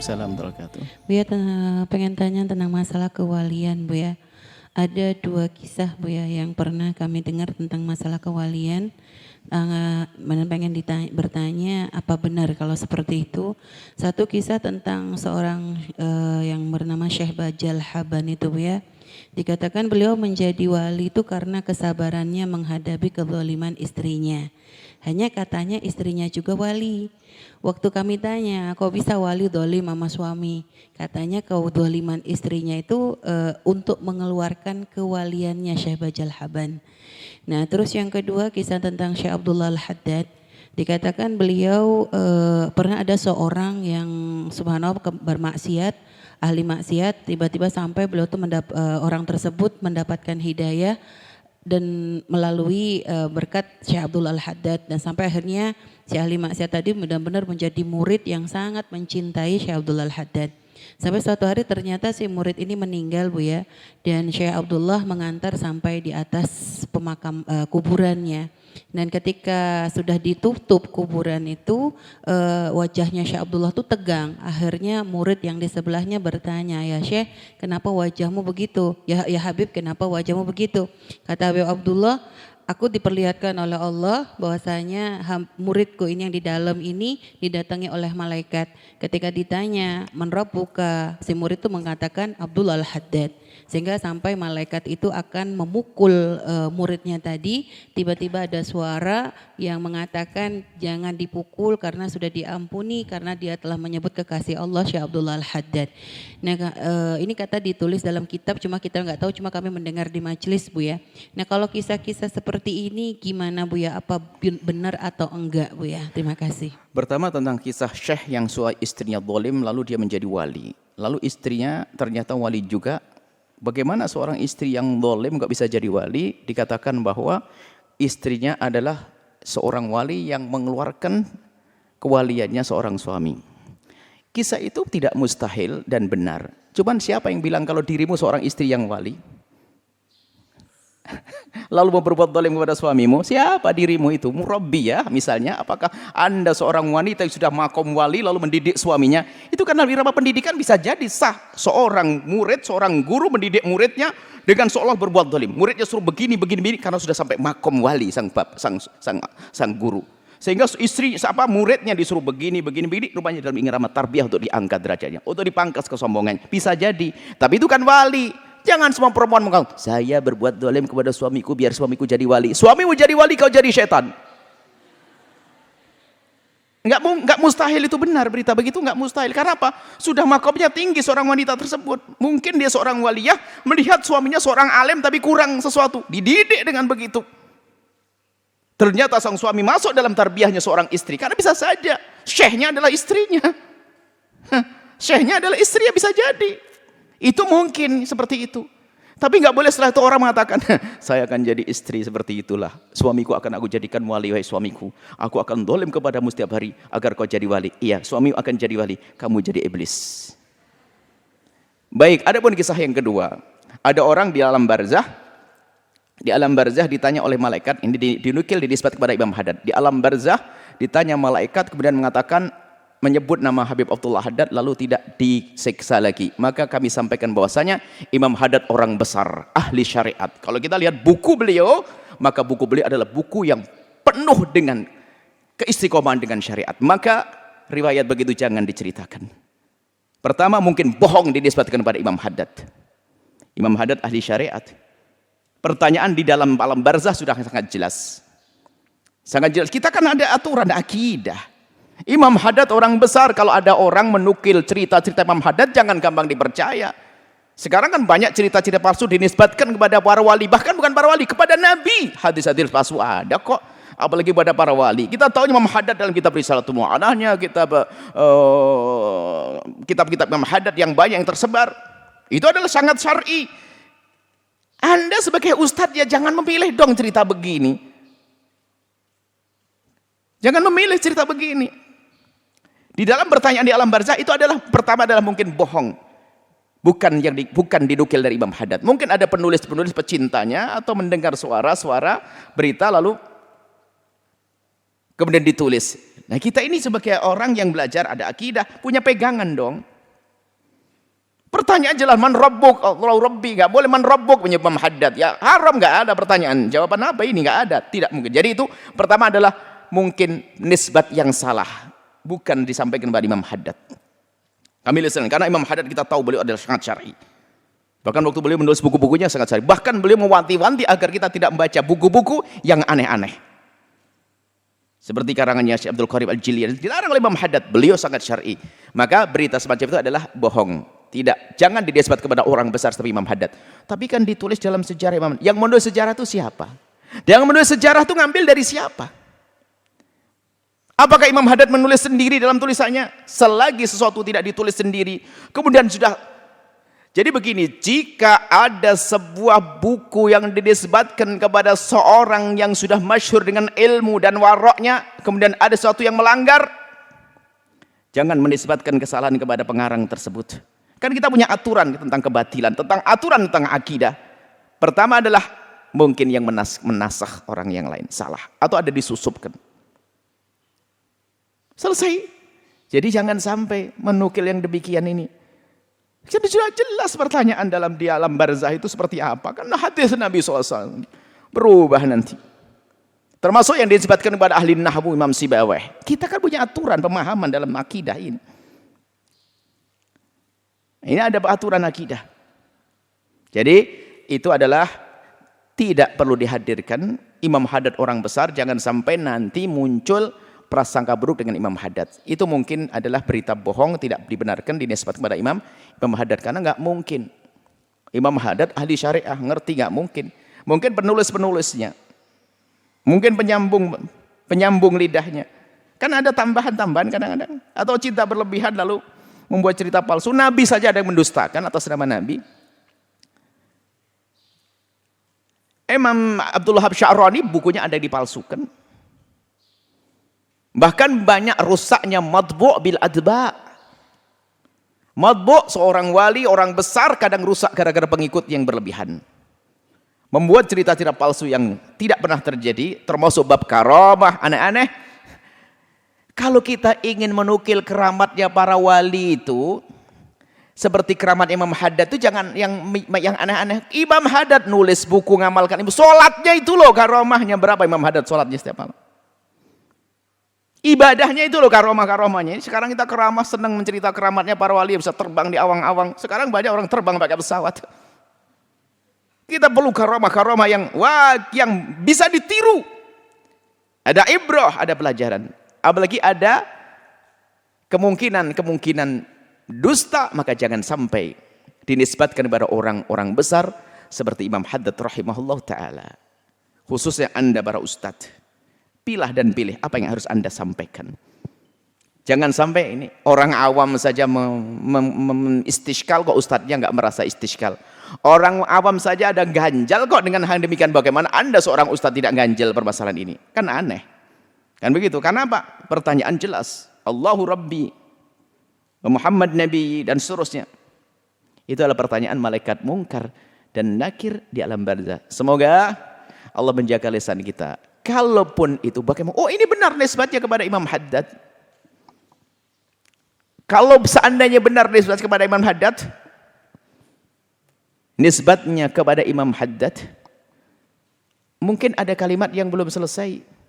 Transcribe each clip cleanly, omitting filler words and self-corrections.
Waalaikumsalam warahmatullahi wabarakatuh. Bu ya, pengen tanya tentang masalah kewalian Bu ya. Ada dua kisah Bu ya yang pernah kami dengar tentang masalah kewalian. Pengen bertanya apa benar kalau seperti itu. Satu kisah tentang seorang yang bernama Syekh Bajal Haban itu Bu ya. Dikatakan beliau menjadi wali itu karena kesabarannya menghadapi kezaliman istrinya. Hanya katanya istrinya juga wali. Waktu kami tanya, kok bisa wali dolim sama suami? Katanya kedoliman istrinya itu untuk mengeluarkan kewaliannya Syekh Bajal Haban. Nah terus yang kedua kisah tentang Syekh Abdullah Al-Haddad. Dikatakan beliau pernah ada seorang yang subhanallah bermaksiat, ahli maksiat, tiba-tiba sampai beliau tuh orang tersebut mendapatkan hidayah dan melalui berkat Syekh Abdullah Al-Haddad, dan sampai akhirnya si ahli maksiat tadi benar-benar menjadi murid yang sangat mencintai Syekh Abdullah Al-Haddad. Sampai suatu hari ternyata si murid ini meninggal Bu ya, dan Syekh Abdullah mengantar sampai di atas kuburannya. Dan ketika sudah ditutup kuburan itu wajahnya Syekh Abdullah tuh tegang. Akhirnya murid yang di sebelahnya bertanya, ya Syekh kenapa wajahmu begitu? Ya Habib kenapa wajahmu begitu? Kata Habib Abdullah, aku diperlihatkan oleh Allah bahwasanya muridku ini yang di dalam ini didatangi oleh malaikat. Ketika ditanya man rabbuka, si murid itu mengatakan Abdullah Al-Haddad. Sehingga sampai malaikat itu akan memukul muridnya tadi, tiba-tiba ada suara yang mengatakan jangan dipukul karena sudah diampuni karena dia telah menyebut kekasih Allah Syekh Abdullah Al-Haddad. Nah ini kata ditulis dalam kitab, cuma kita nggak tahu, cuma kami mendengar di majelis Bu ya. Nah kalau kisah-kisah seperti ini gimana Bu ya, apa benar atau enggak Bu ya? Terima kasih. Pertama tentang kisah Syekh yang istrinya zalim lalu dia menjadi wali. Lalu istrinya ternyata wali juga. Bagaimana seorang istri yang zalim nggak bisa jadi wali? Dikatakan bahwa istrinya adalah seorang wali yang mengeluarkan kewaliannya seorang suami. Kisah itu tidak mustahil dan benar. Cuman siapa yang bilang kalau dirimu seorang istri yang wali? Lalu mau berbuat zalim kepada suamimu, siapa dirimu itu? Murabbiyah misalnya, apakah anda seorang wanita yang sudah makom wali lalu mendidik suaminya? Itu karena irama pendidikan bisa jadi sah. Seorang murid, seorang guru mendidik muridnya dengan seolah berbuat zalim. Muridnya suruh begini karena sudah sampai makom wali sang guru. Sehingga istri muridnya disuruh begini, rupanya dalam irama tarbiyah untuk diangkat derajatnya, untuk dipangkas kesombongannya. Bisa jadi, tapi itu kan wali. Jangan semua perempuan mengatakan, saya berbuat zalim kepada suamiku biar suamiku jadi wali. Suamimu jadi wali, kau jadi setan. Enggak mustahil itu benar, berita begitu enggak mustahil. Karena apa? Sudah makomnya tinggi seorang wanita tersebut. Mungkin dia seorang waliyah, melihat suaminya seorang alim tapi kurang sesuatu. Dididik dengan begitu. Ternyata sang suami masuk dalam tarbiyahnya seorang istri. Karena bisa saja, syekhnya adalah istrinya. Syekhnya adalah istrinya, bisa jadi. Itu mungkin seperti itu. Tapi nggak boleh setelah itu orang mengatakan, saya akan jadi istri seperti itulah. Suamiku akan aku jadikan wali, wahai suamiku. Aku akan zalim kepadamu setiap hari agar kau jadi wali. Iya, suamimu akan jadi wali, kamu jadi iblis. Baik, ada pun kisah yang kedua. Ada orang di alam barzah. Di alam barzah ditanya oleh malaikat, ini dinukil dinisbat kepada Imam Haddad. Di alam barzah ditanya malaikat kemudian mengatakan, menyebut nama Habib Abdullah Haddad lalu tidak disiksa lagi. Maka kami sampaikan bahwasanya Imam Haddad orang besar, ahli syariat. Kalau kita lihat buku beliau, maka buku beliau adalah buku yang penuh dengan keistiqomahan dengan syariat. Maka riwayat begitu jangan diceritakan. Pertama mungkin bohong dinisbatkan kepada Imam Haddad. Imam Haddad ahli syariat. Pertanyaan di dalam alam barzah sudah sangat jelas. Sangat jelas. Kita kan ada aturan akidah. Imam Haddad orang besar, kalau ada orang menukil cerita-cerita Imam Haddad jangan gampang dipercaya. Sekarang kan banyak cerita-cerita palsu dinisbatkan kepada para wali, bahkan bukan para wali, kepada Nabi. Hadis-hadis palsu ada kok, apalagi pada para wali. Kita tahu Imam Haddad dalam kitab Risalatul Mu'anahnya, kitab-kitab Imam Haddad yang banyak yang tersebar. Itu adalah sangat syar'i. Anda sebagai ustadz ya jangan memilih dong cerita begini. Jangan memilih cerita begini. Di dalam pertanyaan di alam barzah itu adalah pertama adalah mungkin bohong. Bukan dinukil dari Imam Haddad. Mungkin ada penulis-penulis pecintanya atau mendengar suara-suara berita lalu kemudian ditulis. Nah, kita ini sebagai orang yang belajar ada akidah, punya pegangan dong. Pertanyaan jelas, man rabbuk? Allahu rabbi. Enggak boleh man rabbuk punya Imam Haddad. Ya haram, enggak ada pertanyaan. Jawaban apa ini? Enggak ada, tidak mungkin. Jadi itu pertama adalah mungkin nisbat yang salah, bukan disampaikan kepada Imam Haddad. Kami lihat karena Imam Haddad kita tahu beliau adalah sangat syar'i. Bahkan waktu beliau menulis buku-bukunya sangat syar'i. Bahkan beliau mewanti-wanti agar kita tidak membaca buku-buku yang aneh-aneh. Seperti karangannya Syekh Abdul Qarib Al-Jilani dilarang oleh Imam Haddad. Beliau sangat syar'i. Maka berita semacam itu adalah bohong. Tidak, jangan dinisbat kepada orang besar seperti Imam Haddad. Tapi kan ditulis dalam sejarah Imam. Yang menulis sejarah itu siapa? Yang menulis sejarah itu ngambil dari siapa? Apakah Imam Haddad menulis sendiri dalam tulisannya? Selagi sesuatu tidak ditulis sendiri, kemudian sudah. Jadi begini, jika ada sebuah buku yang dinisbatkan kepada seorang yang sudah masyhur dengan ilmu dan waroknya, kemudian ada sesuatu yang melanggar, jangan menisbatkan kesalahan kepada pengarang tersebut. Kan kita punya aturan tentang kebatilan, tentang aturan tentang akidah. Pertama adalah mungkin yang menasakh orang yang lain salah atau ada disusupkan. Selesai. Jadi jangan sampai menukil yang demikian ini. Jadi sudah jelas pertanyaan dalam di alam barzah itu seperti apa. Karena hadis Nabi SAW berubah nanti. Termasuk yang disebutkan kepada ahli nahwu Imam Sibawayh. Kita kan punya aturan pemahaman dalam akidah ini. Ini ada aturan akidah. Jadi itu adalah tidak perlu dihadirkan Imam Haddad orang besar. Jangan sampai nanti muncul prasangka buruk dengan Imam Haddad. Itu mungkin adalah berita bohong, tidak dibenarkan dinisbatkan kepada Imam Haddad. Karena nggak mungkin. Imam Haddad ahli syariah, ngerti nggak mungkin. Mungkin penulis-penulisnya. Mungkin penyambung lidahnya. Kan ada tambahan-tambahan kadang-kadang. Atau cinta berlebihan lalu membuat cerita palsu. Nabi saja ada yang mendustakan atas nama Nabi. Imam Abdul Wahab Sya'rani bukunya ada yang dipalsukan. Bahkan banyak rusaknya matbu' bil adba'. Matbu' seorang wali, orang besar kadang rusak gara-gara pengikut yang berlebihan. Membuat cerita-cerita palsu yang tidak pernah terjadi, termasuk bab karamah, aneh-aneh. Kalau kita ingin menukil keramatnya para wali itu, seperti keramat Imam Haddad itu jangan yang aneh-aneh. Imam Haddad nulis buku ngamalkan ibu. Sholatnya itu loh karamahnya berapa Imam Haddad sholatnya setiap malam. Ibadahnya itu loh karamah-karamahnya. Sekarang kita keramah senang mencerita keramatnya para wali bisa terbang di awang-awang. Sekarang banyak orang terbang pakai pesawat. Kita perlu karamah-karamah yang bisa ditiru. Ada ibrah, ada pelajaran. Apalagi ada kemungkinan dusta, maka jangan sampai dinisbatkan kepada orang-orang besar seperti Imam Haddad rahimahullah ta'ala. Khususnya Anda para ustadz, pilah dan pilih apa yang harus Anda sampaikan. Jangan sampai ini orang awam saja istishkal kok ustadznya nggak merasa istishkal. Orang awam saja ada ganjal kok dengan hal demikian, bagaimana Anda seorang ustadz tidak ganjal permasalahan ini? Kan aneh. Kan begitu, karena apa? Pertanyaan jelas. Allahu Rabbi, Muhammad Nabi, dan seterusnya. Itu adalah pertanyaan malaikat mungkar dan nakir di alam barzah. Semoga Allah menjaga lisan kita. Kalaupun itu bagaimana? Oh ini benar nisbatnya kepada Imam Haddad. Kalau seandainya benar nisbatnya kepada Imam Haddad, nisbatnya kepada Imam Haddad, mungkin ada kalimat yang belum selesai.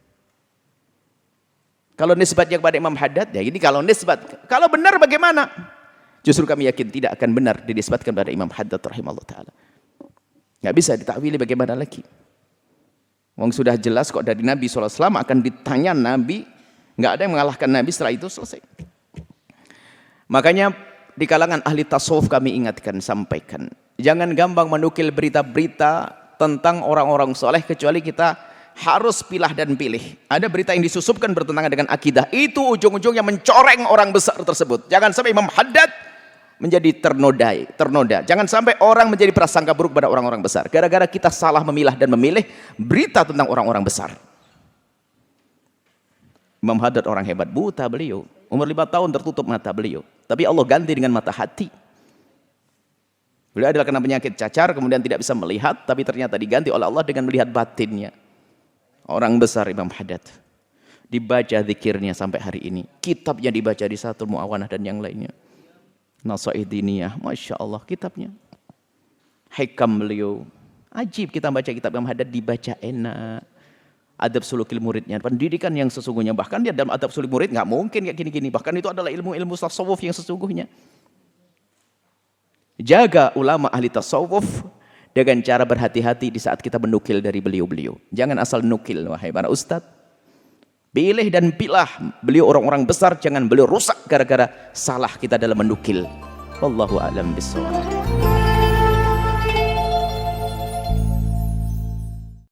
Kalau nisbatnya kepada Imam Haddad, ya ini kalau nisbat. Kalau benar bagaimana? Justru kami yakin tidak akan benar dinisbatkan kepada Imam Haddad rahimahullah ta'ala. Nggak bisa ditakwili bagaimana lagi. Wong sudah jelas kok dari Nabi SAW akan ditanya Nabi. Nggak ada yang mengalahkan Nabi, setelah itu selesai. Makanya di kalangan ahli tasawuf kami ingatkan, sampaikan. Jangan gampang menukil berita-berita tentang orang-orang soleh kecuali kita harus pilah dan pilih. Ada berita yang disusupkan bertentangan dengan akidah, itu ujung-ujungnya mencoreng orang besar tersebut. Jangan sampai Imam Haddad menjadi ternoda. Jangan sampai orang menjadi prasangka buruk pada orang-orang besar gara-gara kita salah memilah dan memilih berita tentang orang-orang besar. Imam Haddad orang hebat, buta beliau, umur 5 tahun tertutup mata beliau, tapi Allah ganti dengan mata hati. Beliau adalah kena penyakit cacar, kemudian tidak bisa melihat, tapi ternyata diganti oleh Allah dengan melihat batinnya. Orang besar Imam Haddad. Dibaca zikirnya sampai hari ini. Kitabnya dibaca di Satul Mu'awanah dan yang lainnya. Nasaih Diniyah, Masya Allah kitabnya. Hikam beliau. Ajib kita baca kitab Imam Haddad, dibaca enak. Adab sulukil muridnya, pendidikan yang sesungguhnya. Bahkan dia dalam adab suluk murid nggak mungkin kayak gini-gini. Bahkan itu adalah ilmu-ilmu tasawuf yang sesungguhnya. Jaga ulama ahli tasawuf dengan cara berhati-hati di saat kita menukil dari beliau-beliau. Jangan asal nukil, wahai para ustadz. Pilih dan pilah beliau orang-orang besar, jangan beliau rusak gara-gara salah kita dalam menukil. Wallahu a'lam bishawab.